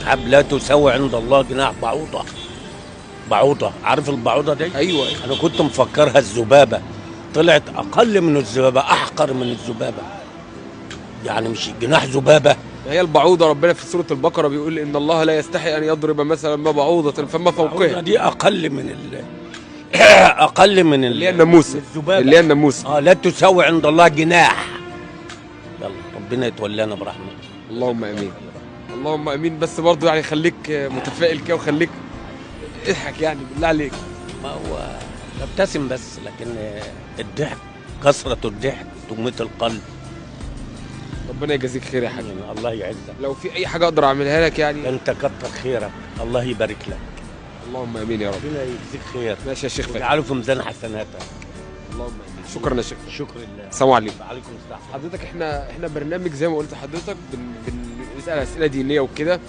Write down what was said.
السحاب لا تساوي عند الله جناح بعوضه. بعوضه، عارف البعوضه دي؟ ايوه انا كنت مفكرها الذبابه، طلعت اقل من الذبابه، احقر من الذبابه. يعني مش جناح ذبابه. هي البعوضه، ربنا في سوره البقره بيقول ان الله لا يستحي ان يضرب مثلا ما بعوضه فما البعوضة فوقها، دي اقل من اقل من اللي هي الناموسه، الذبابه. اللي هي الناموسه. لا تساوي عند الله جناح. يلا ربنا يتولانا برحمته. اللهم امين، اللهم امين. بس برضه يعني خليك متفائل كده، وخليك اضحك يعني بالله عليك. ما هو ابتسم بس، لكن الضحك، كثرة الضحك تميت القلب. ربنا يجازيك خير يا حبيبي. يعني الله يعزك. لو في اي حاجه اقدر اعملها لك يعني. انت كتر خيرك، الله يبارك لك. اللهم امين يا رب. ربنا يجزيك خير. ماشي يا شيخ فتحي. ويجعله في ميزان حسناتك. اللهم امين. شكرا يا شيخ. شكر لله. السلام عليكم. وعليكم السلام. حضرتك احنا برنامج زي ما قلت لحضرتك بنسال اسئله دينيه وكده.